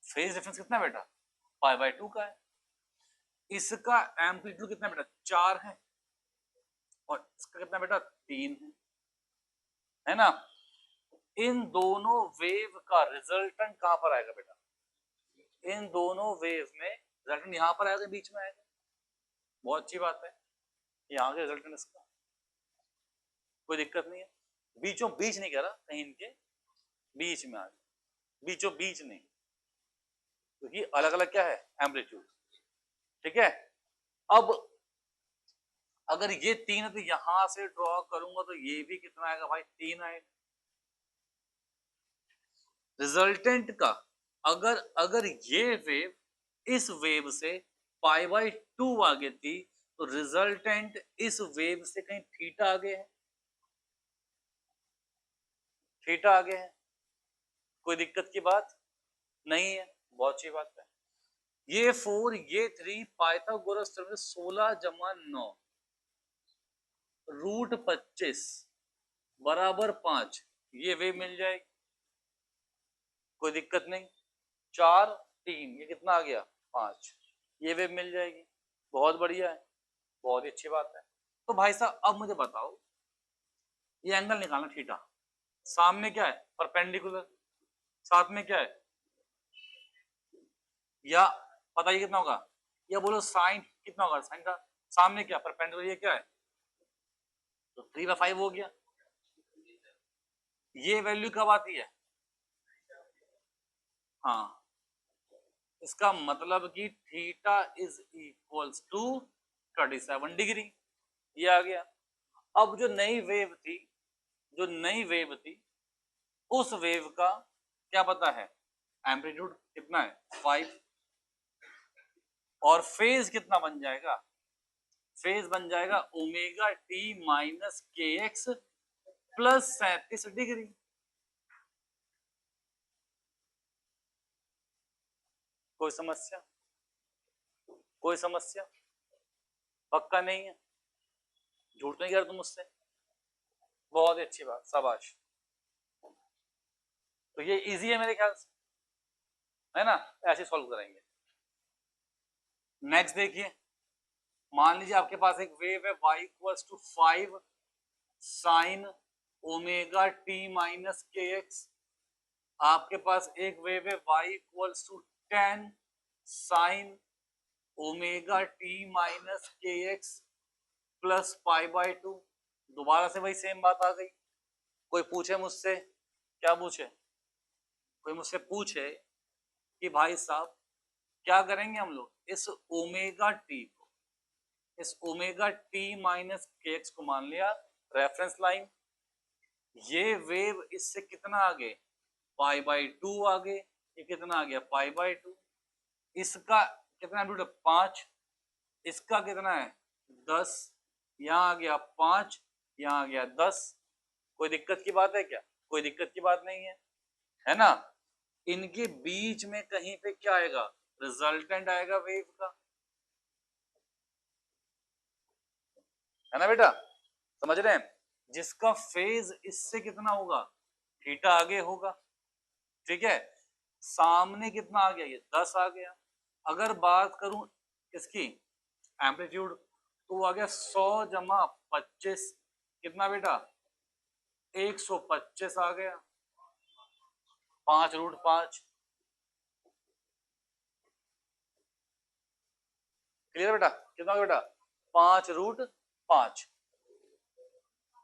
Speaker 1: फेज डिफरेंस कितना बेटा, पाई बाई 2 का है। इसका एम्पलीट्यूड कितना बेटा, 4 है, और इसका कितना बेटा, 3 है ना। इन दोनों वेव का रिजल्टेंट कहां पर आएगा बेटा, इन दोनों वेव में रिजल्टेंट यहां पर आएगा, बीच में आएगा। बहुत अच्छी बात है, यहाँ के रिजल्टेंट इसका कोई दिक्कत नहीं है। बीचों बीच नहीं कह रहा, कहीं इनके बीच में आ गया, बीचों बीच नहीं, क्योंकि अलग अलग क्या है एम्पलीट्यूड। ठीक है, अब अगर ये 3 है तो यहां से ड्रॉ करूंगा तो ये भी कितना आएगा भाई, 3 आएगा। रिजल्टेंट का अगर अगर ये वेव इस वेव से पाई बाई 2 आगे थी तो रिजल्टेंट इस वेव से कहीं थीटा आगे है, थीटा आगे है, कोई दिक्कत की बात नहीं है, बहुत अच्छी बात है। ये 4 ये 3 पाइथागोरस थ्योरम 16 जमा 9 रूट 25 बराबर 5, ये वेव मिल जाएगी, कोई दिक्कत नहीं। 4 3 ये कितना आ गया, 5, ये वेव मिल जाएगी, बहुत बढ़िया है, बहुत ही अच्छी बात है। तो भाई साहब अब मुझे बताओ, ये एंगल निकालना थीटा, सामने क्या है परपेंडिकुलर, साथ में क्या है, या पता ही कितना होगा, या बोलो साइन कितना होगा, साइन का सामने क्या परपेंडिकुलर, ये क्या है, तो 3/5 हो गया। ये वैल्यू कब आती है, हाँ, इसका मतलब कि theta is equals to 37 degree, ये आ गया। अब जो नई वेव थी, जो नई वेव थी उस वेव का क्या पता है, एम्पलीट्यूड कितना है 5, और फेज कितना बन जाएगा, फेज बन जाएगा ओमेगा टी माइनस के एक्स प्लस 37 डिग्री। कोई समस्या, कोई समस्या, पक्का नहीं है, झूठ नहीं कह रहे तुम मुझसे, बहुत अच्छी बात, शाबाश। तो ये इजी है मेरे ख्याल से, है ना, ऐसे सॉल्व करेंगे। नेक्स्ट देखिए, मान लीजिए आपके पास एक वेव है y equals to 5 sine omega T minus के एक्स, आपके पास एक वेव है y equals to 10 sine omega T minus के एक्स प्लस पाई बाई 2। दोबारा से वही सेम बात आ गई। कोई पूछे मुझसे, क्या पूछे, कोई मुझसे पूछे कि भाई साहब क्या करेंगे हम लोग, इस ओमेगा टी को, इस ओमेगा टी माइनस के एक्स को मान लिया रेफरेंस लाइन, ये वेव इससे कितना आगे, पाई बाई 2 आगे, ये कितना आ गया पाई बाई 2, इसका कितना एम्पलीट्यूड है 5, इसका कितना है 10, यहाँ आ गया 5, यहाँ आ गया 10, कोई दिक्कत की बात है क्या, कोई दिक्कत की बात नहीं है ना। इनके बीच में कहीं पे क्या आएगा, रिजल्टेंट आएगा वेव का, है ना बेटा, समझ रहे हैं, जिसका फेज इससे कितना होगा, थीटा आगे होगा। ठीक है, सामने कितना आ गया, ये 10 आ गया। अगर बात करूं इसकी एम्पलीट्यूड तो वो आ गया 100 जमा 25, कितना बेटा 125 आ गया, 5 रूट 5। क्लियर बेटा, कितना बेटा 5 रूट 5,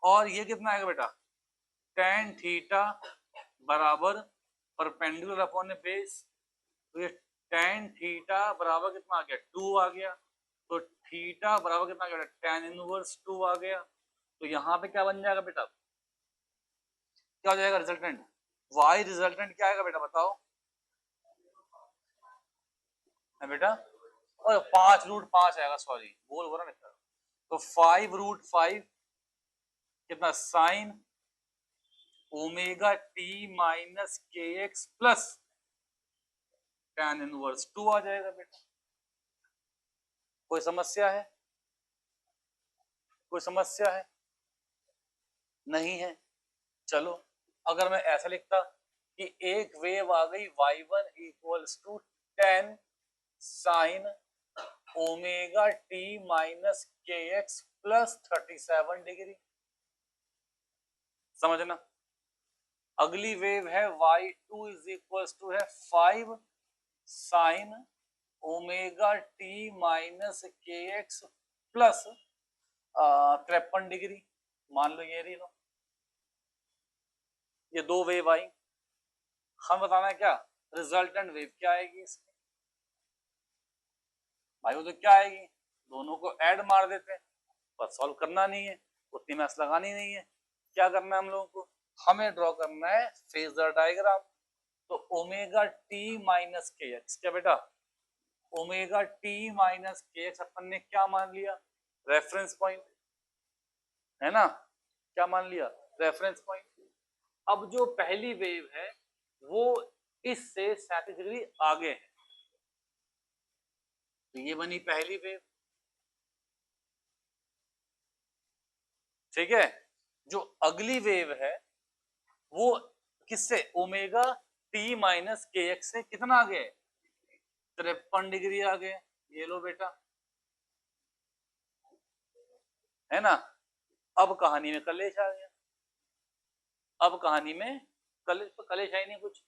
Speaker 1: और ये कितना आएगा बेटा tan थीटा बराबर परपेंडिकुलर अपॉन ए बेस, तो ये tan थीटा बराबर कितना आ गया 2 आ गया, तो थीटा बराबर कितना आ गया tan इनवर्स 2 आ गया। तो यहाँ पे क्या बन जाएगा बेटा, क्या हो जाएगा रिजल्टेंट, y रिजल्टेंट क्या आएगा बेटा बताओ, है बेटा, और 5√5 आएगा, सॉरी बोल बोला नहीं, तो 5√5 कितना साइन ओमेगा टी माइनस के एक्स प्लस tan इनवर्स 2 आ जाएगा बेटा। कोई समस्या है, कोई समस्या है, नहीं है। चलो अगर मैं ऐसा लिखता कि एक वेव आ गई y1 equals to 10 sine omega T minus के एक्स प्लस 37 डिग्री, समझना। अगली वेव है y2 इज इक्वल्स टू है 5 साइन ओमेगा टी माइनस के एक्स प्लस 53 डिग्री, मान लो ये रही लो, ये दो वेव आई, हम बताना है क्या रिजल्टेंट वेव क्या आएगी इसमें, भाई वो तो क्या आएगी, दोनों को ऐड मार देते हैं, बस सॉल्व करना नहीं है, उतनी मैथ्स लगानी नहीं है। क्या करना है हम लोगों को, हमें ड्रॉ करना है फेजर डायग्राम। तो ओमेगा टी माइनस के एक्स, क्या बेटा ओमेगा टी माइनस के एक्स अपन ने क्या मान लिया, रेफरेंस पॉइंट, है ना, क्या मान लिया रेफरेंस पॉइंट। अब जो पहली वेव है वो इससे 37 डिग्री आगे है, तो ये बनी पहली वेव, ठीक है। जो अगली वेव है वो किससे, ओमेगा टी माइनस के एक्स से कितना आगे है, 53 डिग्री आगे, ये लो बेटा, है ना। अब कहानी में कलेश आ गया, अब कहानी में कलेश आई नहीं कुछ,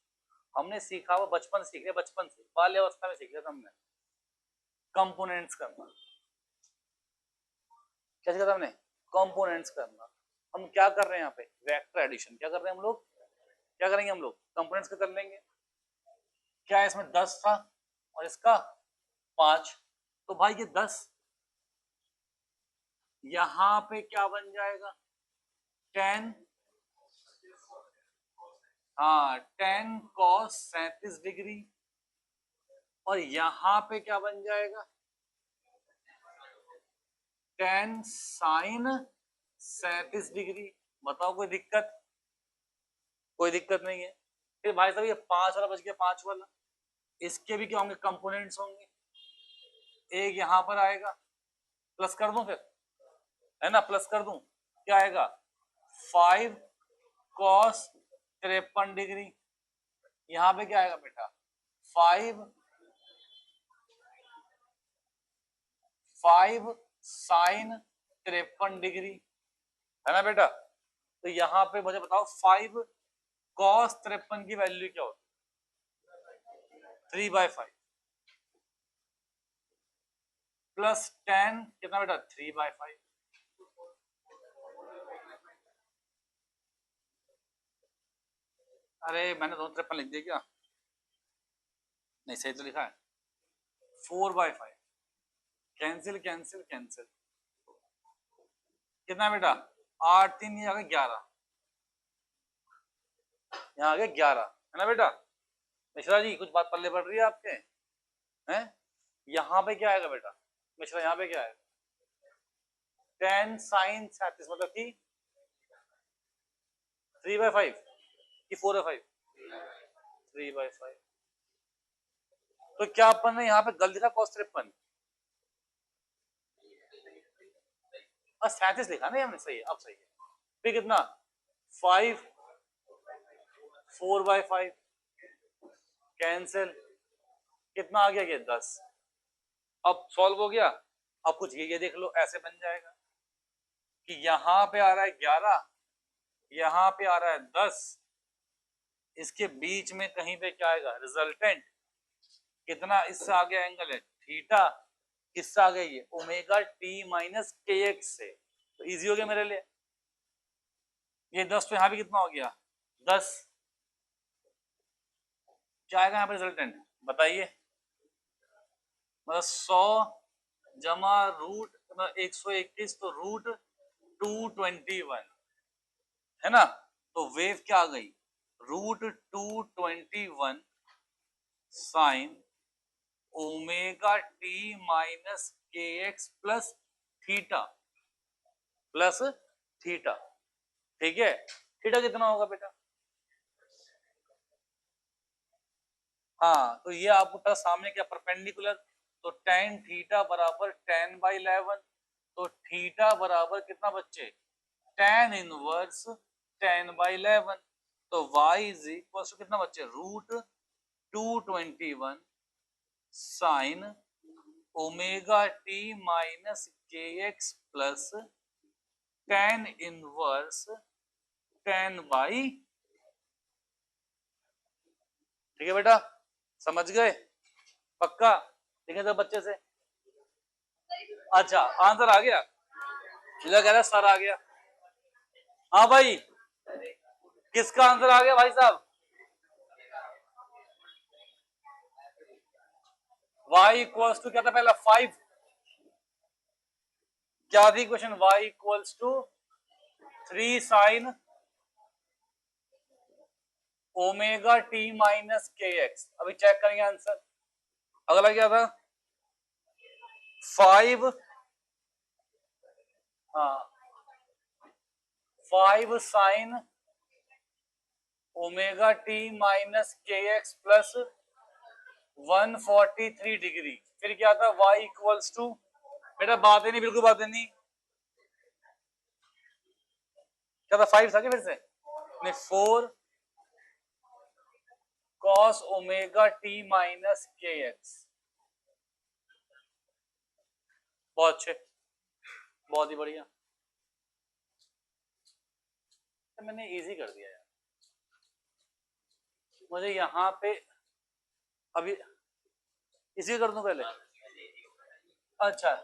Speaker 1: हमने सीखा वो बचपन सीख लिया, बचपन से बाल्यावस्था में सीख लिया हमने, कंपोनेंट्स करना, क्या सीखा था हमने, कंपोनेंट्स करना। हम क्या कर रहे हैं यहाँ पे, वेक्टर एडिशन, क्या कर रहे हैं हम लोग, क्या करेंगे हम लोग कंपोनेंट्स का कर लेंगे। क्या है इसमें 10 था और इसका 5, तो भाई ये 10 यहां पे क्या बन जाएगा 10, हाँ 10 cos 37 डिग्री, और यहां पे क्या बन जाएगा 10 sin 37 डिग्री। बताओ कोई दिक्कत, कोई दिक्कत नहीं है। फिर भाई साहब ये 5 वाला बच गया, 5 वाला, इसके भी क्या होंगे कंपोनेंट्स होंगे, एक यहां पर आएगा, प्लस कर दूं फिर, है ना, प्लस कर दूं, क्या आएगा 5 cos 53 डिग्री, यहां पे क्या आएगा बेटा 5 sin 53 डिग्री, है ना बेटा। तो यहां पे मुझे बताओ 5 cos 53 की वैल्यू क्या होती है 3/5 प्लस 10 कितना बेटा 3/5, अरे मैंने 253 लिख दिया क्या, नहीं सही तो लिखा है 4/5, कैंसिल कैंसिल कैंसिल, कितना बेटा 8 3 ये आ गया 11, यहाँ आ गया 11, है ना बेटा। मिश्रा जी कुछ बात पल्ले पड़ रही है आपके, हैं, यहाँ पे क्या आएगा बेटा मिश्रा, यहाँ पे क्या आएगा 10 sin 37 मतलब कि 3/5 कि 4/5, 3/5, तो क्या अपन ने यहाँ पे गलती था cos 53 और 37 लिखा ना हमने, सही है, अब सही है। फिर कितना 5 4/5 कैंसिल, कितना आ गया ये 10, अब सॉल्व हो गया। अब कुछ ये देख लो ऐसे बन जाएगा कि यहाँ पे आ रहा है 11, यहाँ पे आ रहा है 10, इसके बीच में कहीं पे क्या आएगा रिजल्टेंट, कितना इससे आगे एंगल है थीटा, किससे आ गया ये ओमेगा टी माइनस के एक्स से, तो इजी हो गया मेरे लिए। ये 10 तो यहाँ पे कितना हो गया 10, क्या आएगा यहाँ पे रिजल्टेंट बताइए। मतलब 100 जमा रूट 121 तो रूट 221 है ना। तो वेव क्या आ गई root 221 sine omega T minus के x plus theta plus theta. ठीक है, थीटा कितना होगा बेटा? हाँ तो ये आपको पता सामने क्या परपेंडिकुलर, तो tan थीटा बराबर 10/11, तो थीटा बराबर कितना बच्चे tan इनवर्स 10/11, तो y इज इक्वल टू कितना बच्चे root 221 sine omega T minus के एक्स प्लस tan इनवर्स 10/, ठीक है बेटा, समझ गए पक्का? ठीक है तो बच्चे से अच्छा आंसर आ गया, कह रहा सर आ गया। हाँ भाई किसका आंसर आ गया भाई साहब? y इक्वल्स टू क्या था पहला 5, क्या थी question? y equals to 3 sine omega T minus के एक्स। अभी चेक करेंगे आंसर। अगला क्या था 5, हाँ 5 साइन ओमेगा टी माइनस के एक्स प्लस 143 डिग्री। फिर क्या था y इक्वल्स टू, बेटा बातें नहीं, बिल्कुल बातें नहीं, क्या था 5 था क्या फिर से नहीं 4 कॉस ओमेगा टी माइनस के एक्स। बहुत अच्छे, बहुत ही बढ़िया, तो मैंने इजी कर दिया यार। मुझे यहाँ पे अभी इसी कर दूं पहले। अच्छा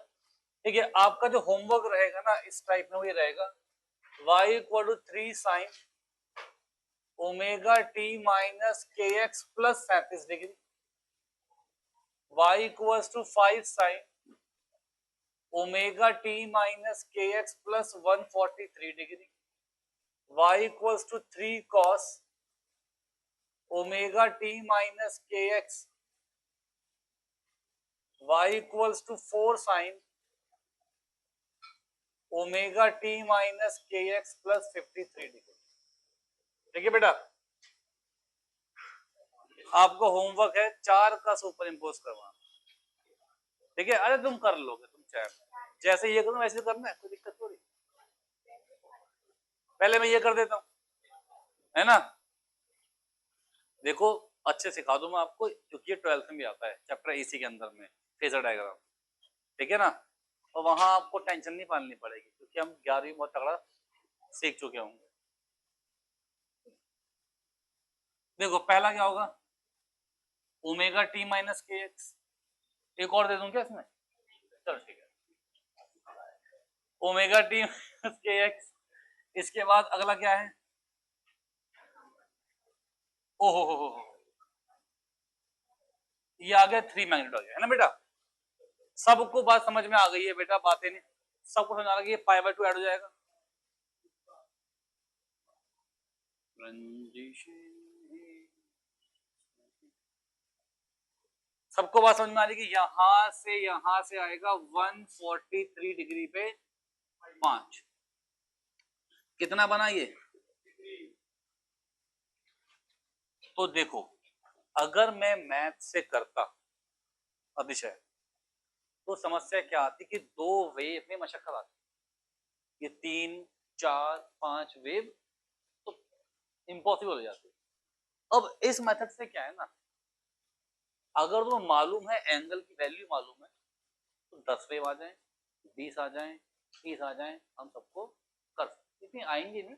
Speaker 1: ठीक है, आपका जो होमवर्क रहेगा ना इस टाइप में वो ये रहेगा y equal to 3 sine omega T minus के x plus 37 degree, y equals to 5 sine omega T minus के x plus 143 degree, y equals to 3 cos omega T minus के X, y equals to 4 sine omega T minus के x plus 53 degree. ठीक है बेटा, आपको homework है 4 का super impose करवाना। ठीक है, अरे तुम कर लोगे, तुम चाहे जैसे ये करो वैसे करना है, कोई दिक्कत थोड़ी। पहले मैं ये कर देता हूँ है ना, देखो अच्छे सिखा दूं मैं आपको क्योंकि ये 12th में भी आता है चैप्टर इसी के अंदर में फेजर डायग्राम। ठीक है ना, और वहां आपको टेंशन नहीं पालनी पड़ेगी क्योंकि हम 11वीं बहुत तगड़ा सीख चुके होंगे। देखो पहला क्या होगा ओमेगा टी माइनस के एक्स, एक और दे दूं क्या इसमें? चलो ठीक है, ओमेगा टी माइनस के एक्स। इसके बाद अगला क्या है ओहो ये आ गया 3 मैग्नीट्यूड आ गया है ना बेटा। सबको बात समझ में आ गई है बेटा, बातें नहीं सबको समझ आ गई है, π/2 ऐड हो जाएगा। सबको बात समझ में आ रही है कि यहां से आएगा 143 डिग्री पे 5, कितना बना ये? तो देखो अगर मैं मैथ से करता अतिशय तो समस्या क्या आती कि 2 वेव में मशक्कत आती, ये 3 4 5 वेव तो इम्पॉसिबल हो जाती। अब इस मेथड से क्या है ना, अगर तुम्हें मालूम है एंगल की वैल्यू मालूम है तो 10 वेव आ जाए 20 आ जाए 30 आ जाए हम सबको कर सकते, इतनी आएंगी नहीं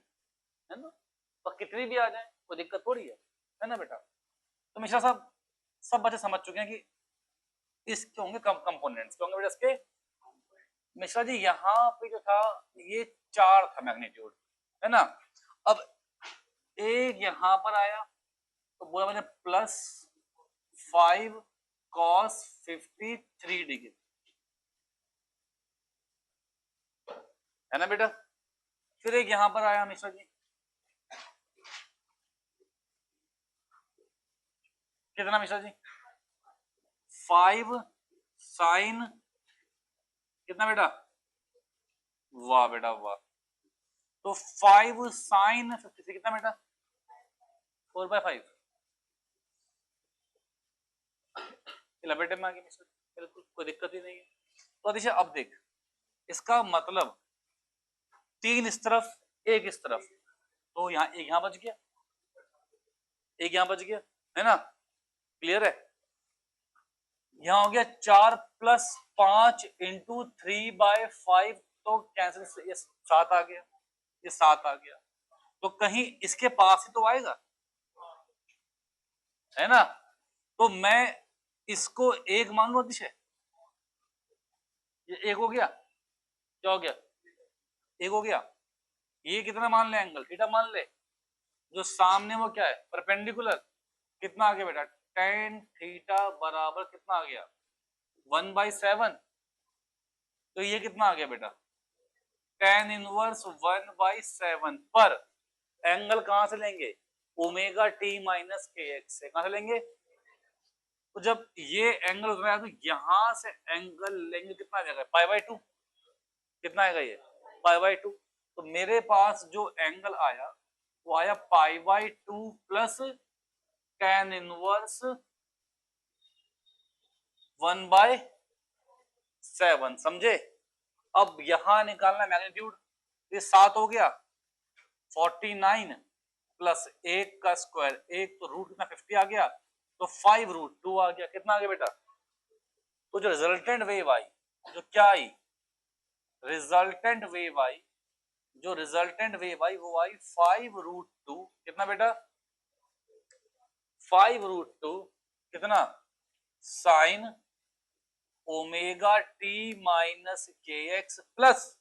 Speaker 1: है ना, और कितनी भी आ जाए कोई दिक्कत थोड़ी है ना बेटा। तो मिश्रा साहब सब बच्चे समझ चुके हैं कि इसके होंगे कंपोनेंट्स होंगे बेटा इसके। मिश्रा जी यहाँ पे जो था ये 4 था मैग्नीट्यूड है ना, अब एक यहाँ पर आया तो बोला मैंने प्लस 5 cos 53 डिग्री, है ना बेटा। फिर एक यहां पर आया मिश्रा जी, कितना मिश्रा जी, 5 साइन कितना बेटा, वाह बेटा वाह, तो 5 साइन 53 कितना बेटा, 4/5, लपेटे में आ गई मिश्रा, बिल्कुल कोई दिक्कत ही नहीं है। तो देखिए अब देख, इसका मतलब 3 इस तरफ, 1 इस तरफ, तो यहाँ एक यहाँ बच गया, एक यहाँ बच गया, है ना, क्लियर है। यहाँ हो गया 4 + 5 × 3/5, तो कैंसिल, ये 7 आ गया, ये 7 आ गया, तो कहीं इसके पास ही तो आएगा, है ना। तो मैं इसको 1 मान लूं अतिशय, ये 1 हो गया, क्या हो गया, 1 हो गया। ये कितना मान ले, एंगल थीटा मान ले, जो सामने वो क्या है, परपेंडिकुलर, कितना आ गया बेटा, tan थीटा बराबर कितना आ गया, 1/7, तो ये कितना आ गया बेटा, tan इनवर्स 1/7 पर एंगल कहां से लेंगे, ओमेगा टी माइनस के एक्स से, कहां से लेंगे, तो जब ये एंगल उतना है तो यहां से एंगल लेंगे, कितना आ जाएगा, π/2, कितना आएगा ये, π/2, तो मेरे पास जो एंगल आया वो आया π/2 प्लस tan इनवर्स 1/7, समझे। अब यहां निकालना मैग्नीट्यूड, ये 7 हो गया, 49 प्लस 1 का स्क्वायर, 1 तो रूट कितना 50 आ गया, तो 5√2 आ गया, कितना आ गया बेटा, तो जो रिजल्टेंट वेव आई, जो क्या आई, रिजल्टेंट वेव आई, जो रिजल्टेंट वेव आई वो आई 5√2, कितना बेटा, 5√2 कितना, साइन ओमेगा टी माइनस के x plus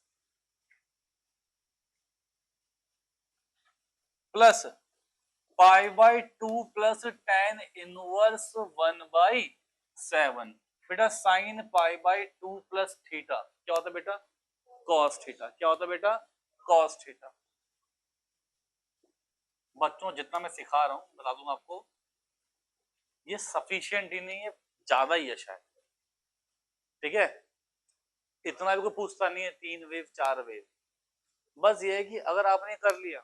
Speaker 1: π/2 plus tan inverse 1/7, बेटा साइन π/2 प्लस थीटा क्या होता है बेटा, कॉस थीटा, क्या होता है बेटा, कॉस थीटा। बच्चों जितना मैं सिखा रहा हूं बता दूंगा आपको, ये सफिशिएंट ही नहीं है, ज्यादा ही है शायद, ठीक है, इतना भी कोई पूछता नहीं है, 3 वेव 4 वेव, बस ये है कि अगर आपने कर लिया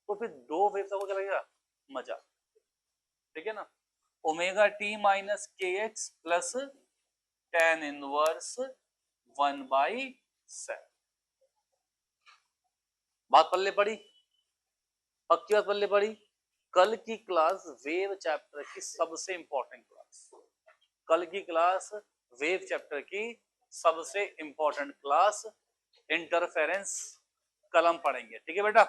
Speaker 1: तो फिर 2 वेव तक क्या लगेगा, मजा, ठीक है ना, ओमेगा टी माइनस के एक्स प्लस tan इनवर्स 1/7, बात पल्ले पड़ी, पक्की बात पल्ले पड़ी। कल की क्लास वेव चैप्टर की सबसे इंपॉर्टेंट क्लास, कल की क्लास वेव चैप्टर की सबसे इंपॉर्टेंट क्लास, इंटरफेरेंस कल हम पढ़ेंगे, ठीक है बेटा।